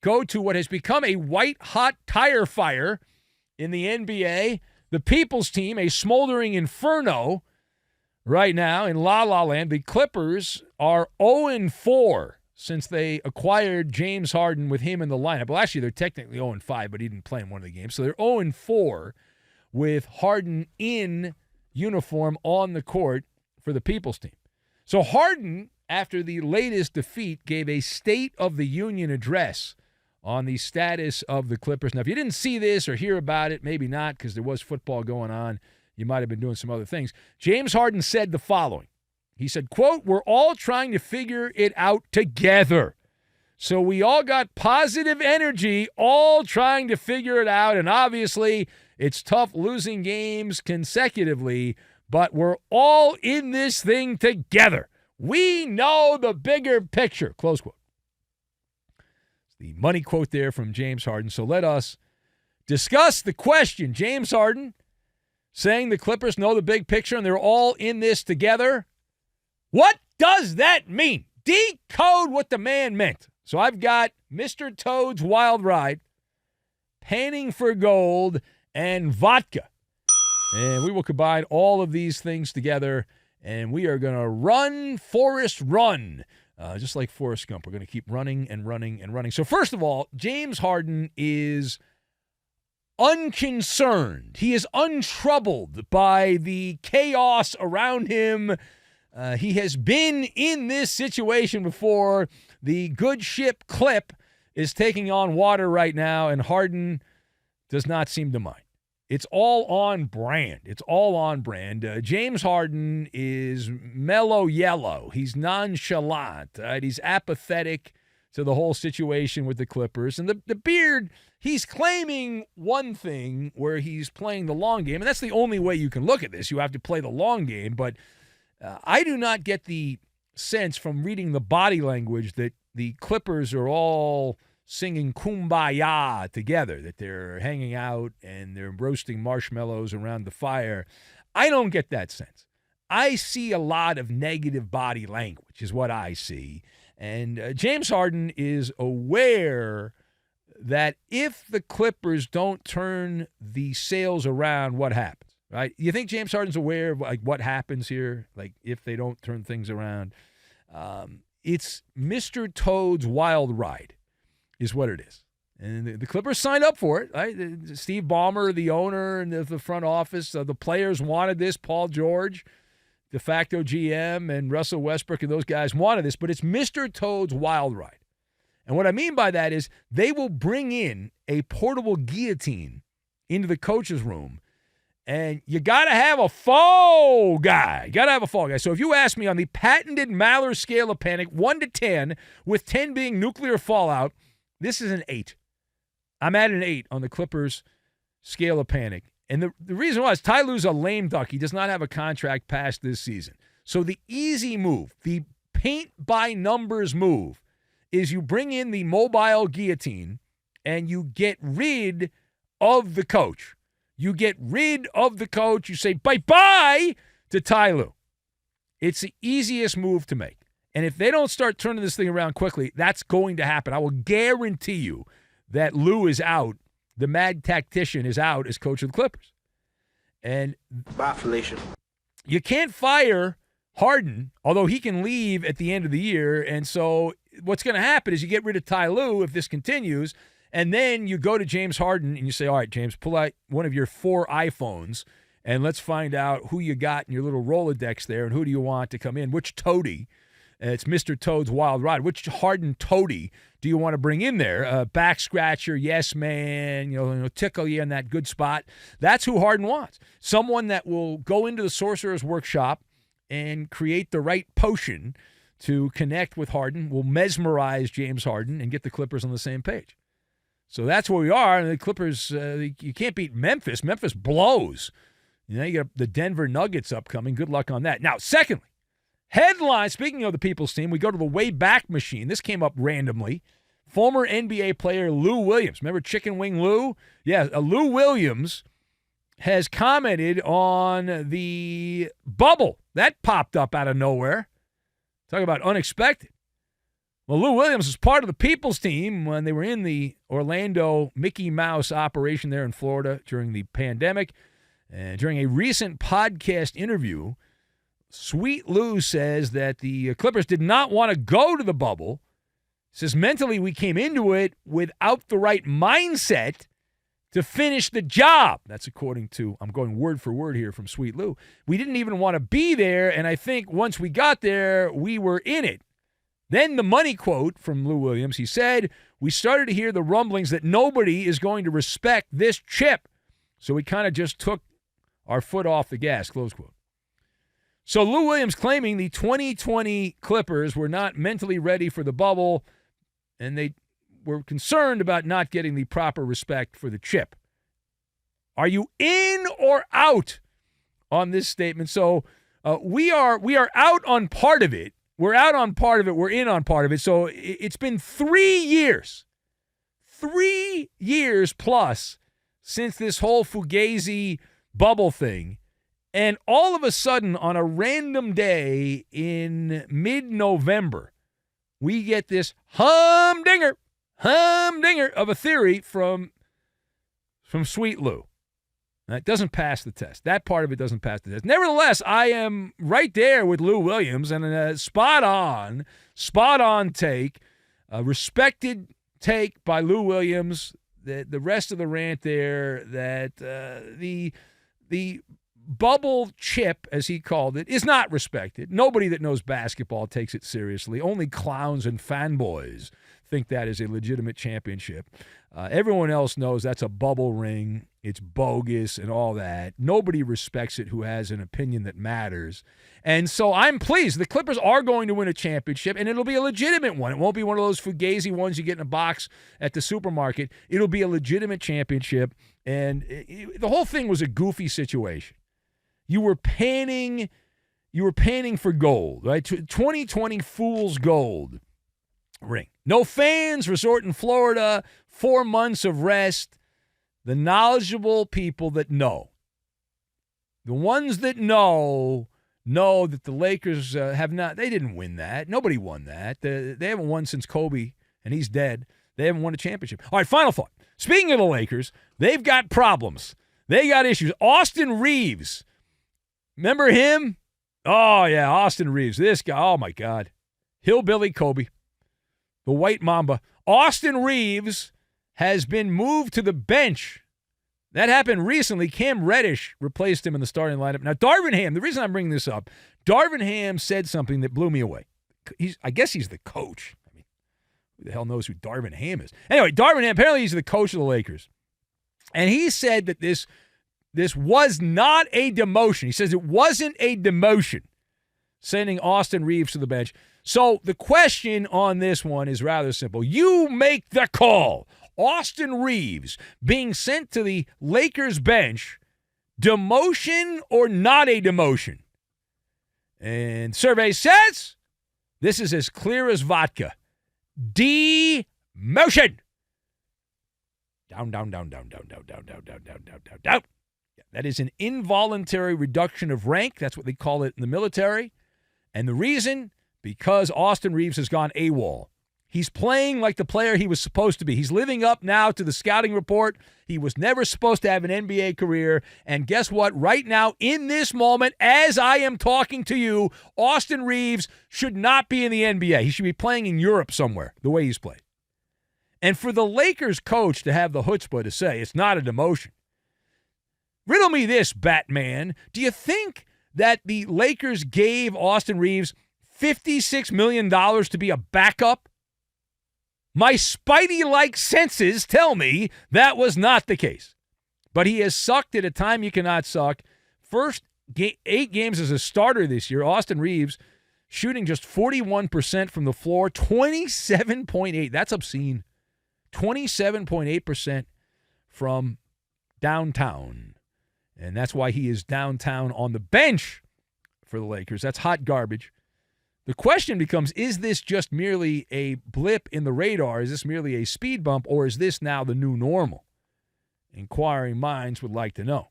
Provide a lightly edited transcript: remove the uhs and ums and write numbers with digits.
go to what has become a white-hot tire fire in the NBA. The People's team, a smoldering inferno right now in La La Land. The Clippers are 0-4 since they acquired James Harden with him in the lineup. Well, actually, they're technically 0-5, but he didn't play in one of the games. So they're 0-4 with Harden in uniform on the court for the People's team. So Harden, after the latest defeat, gave a State of the Union address on the status of the Clippers. Now, if you didn't see this or hear about it, maybe not because there was football going on. You might have been doing some other things. James Harden said the following. He said, quote, "We're all trying to figure it out together. So we all got positive energy, all trying to figure it out. And obviously, it's tough losing games consecutively, but we're all in this thing together. We know the bigger picture," close quote. The money quote there from James Harden. So let us discuss the question. James Harden saying the Clippers know the big picture and they're all in this together. What does that mean? Decode what the man meant. So I've got Mr. Toad's Wild Ride, Panning for Gold, and vodka. And we will combine all of these things together, and we are going to run, Forrest, run. Just like Forrest Gump, we're going to keep running and running and running. So first of all, James Harden is unconcerned. He is untroubled by the chaos around him. He has been in this situation before. The good ship Clip is taking on water right now, and Harden does not seem to mind. It's all on brand. It's all on brand. James Harden is mellow yellow. He's nonchalant. Right? He's apathetic to the whole situation with the Clippers. And the beard, he's claiming one thing where he's playing the long game, and that's the only way you can look at this. You have to play the long game. But I do not get the sense from reading the body language that the Clippers are all singing Kumbaya together, that they're hanging out and they're roasting marshmallows around the fire. I don't get that sense. I see a lot of negative body language is what I see. And James Harden is aware that if the Clippers don't turn the sails around, what happens, right? You think James Harden's aware of like what happens here, like if they don't turn things around? It's Mr. Toad's Wild Ride is what it is. And the Clippers signed up for it, right? Steve Ballmer, the owner, and the front office, the players wanted this. Paul George, de facto GM, and Russell Westbrook and those guys wanted this, but it's Mr. Toad's Wild Ride. And what I mean by that is they will bring in a portable guillotine into the coach's room, and you got to have a fall guy. You got to have a fall guy. So if you ask me on the patented MALLER scale of panic, 1 to 10, with 10 being nuclear fallout, this is an 8. I'm at an 8 on the Clippers scale of panic. And the reason why is Ty Lue's a lame duck. He does not have a contract past this season. So the easy move, the paint-by-numbers move, is you bring in the mobile guillotine and you get rid of the coach. You get rid of the coach. You say bye-bye to Ty Lue. It's the easiest move to make. And if they don't start turning this thing around quickly, that's going to happen. I will guarantee you that Lue is out. The mad tactician is out as coach of the Clippers. And bye, Felicia. You can't fire Harden, although he can leave at the end of the year. And so what's going to happen is you get rid of Ty Lue if this continues, and then you go to James Harden and you say, all right, James, pull out one of your 4 iPhones, and let's find out who you got in your little Rolodex there and who do you want to come in, which toady. It's Mr. Toad's Wild Ride. Which Harden toady do you want to bring in there? Back scratcher, yes man, tickle you in that good spot. That's who Harden wants. Someone that will go into the sorcerer's workshop and create the right potion to connect with Harden, will mesmerize James Harden and get the Clippers on the same page. So that's where we are. And the Clippers, you can't beat Memphis. Memphis blows. You got the Denver Nuggets upcoming. Good luck on that. Now, secondly, headline, speaking of the People's team, we go to the Wayback Machine. This came up randomly. Former NBA player Lou Williams. Remember Chicken Wing Lou? Yeah, Lou Williams has commented on the bubble. That popped up out of nowhere. Talk about unexpected. Well, Lou Williams was part of the People's team when they were in the Orlando Mickey Mouse operation there in Florida during the pandemic. And during a recent podcast interview, Sweet Lou says that the Clippers did not want to go to the bubble. Says mentally we came into it without the right mindset to finish the job. That's according to, I'm going word for word here from Sweet Lou. We didn't even want to be there, and I think once we got there, we were in it. Then the money quote from Lou Williams, he said, we started to hear the rumblings that nobody is going to respect this chip. So we kind of just took our foot off the gas, close quote. So Lou Williams claiming the 2020 Clippers were not mentally ready for the bubble, and they were concerned about not getting the proper respect for the chip. Are you in or out on this statement? So we are out on part of it. We're out on part of it. We're in on part of it. So it's been 3 years. 3 years plus since this whole Fugazi bubble thing. And all of a sudden, on a random day in mid-November, we get this humdinger of a theory from Sweet Lou. That doesn't pass the test. That part of it doesn't pass the test. Nevertheless, I am right there with Lou Williams, and a spot on take, a respected take by Lou Williams. The rest of the rant there, that the bubble chip, as he called it, is not respected. Nobody that knows basketball takes it seriously. Only clowns and fanboys think that is a legitimate championship. Everyone else knows that's a bubble ring. It's bogus and all that. Nobody respects it who has an opinion that matters. And so I'm pleased. The Clippers are going to win a championship, and it'll be a legitimate one. It won't be one of those fugazi ones you get in a box at the supermarket. It'll be a legitimate championship. And the whole thing was a goofy situation. You were panning for gold, right? 2020 fool's gold ring. No fans, resort in Florida, 4 months of rest. The knowledgeable people that know. The ones that know that the Lakers have not, they didn't win that. Nobody won that. They haven't won since Kobe, and he's dead. They haven't won a championship. All right, final thought. Speaking of the Lakers, they've got problems. They got issues. Austin Reaves. Remember him? Oh, yeah, Austin Reaves. This guy, oh, my God. Hillbilly Kobe. The White Mamba. Austin Reaves has been moved to the bench. That happened recently. Cam Reddish replaced him in the starting lineup. Now, Darvin Ham, the reason I'm bringing this up, Darvin Ham said something that blew me away. I guess he's the coach. I mean, who the hell knows who Darvin Ham is? Anyway, Darvin Ham, apparently he's the coach of the Lakers. And he said that this was not a demotion. He says it wasn't a demotion, sending Austin Reaves to the bench. So the question on this one is rather simple. You make the call. Austin Reaves being sent to the Lakers bench, demotion or not a demotion? And survey says this is as clear as vodka. Demotion. Down. Yeah, that is an involuntary reduction of rank. That's what they call it in the military. And the reason, because Austin Reaves has gone AWOL. He's playing like the player he was supposed to be. He's living up now to the scouting report. He was never supposed to have an NBA career. And guess what? Right now, in this moment, as I am talking to you, Austin Reaves should not be in the NBA. He should be playing in Europe somewhere, the way he's played. And for the Lakers coach to have the chutzpah to say it's not a demotion. Riddle me this, Batman. Do you think that the Lakers gave Austin Reaves $56 million to be a backup? My Spidey-like senses tell me that was not the case. But he has sucked at a time you cannot suck. First 8 games as a starter this year, Austin Reaves shooting just 41% from the floor, 27.8. That's obscene. 27.8% from downtown. And that's why he is downtown on the bench for the Lakers. That's hot garbage. The question becomes, is this just merely a blip in the radar? Is this merely a speed bump, or is this now the new normal? Inquiring minds would like to know.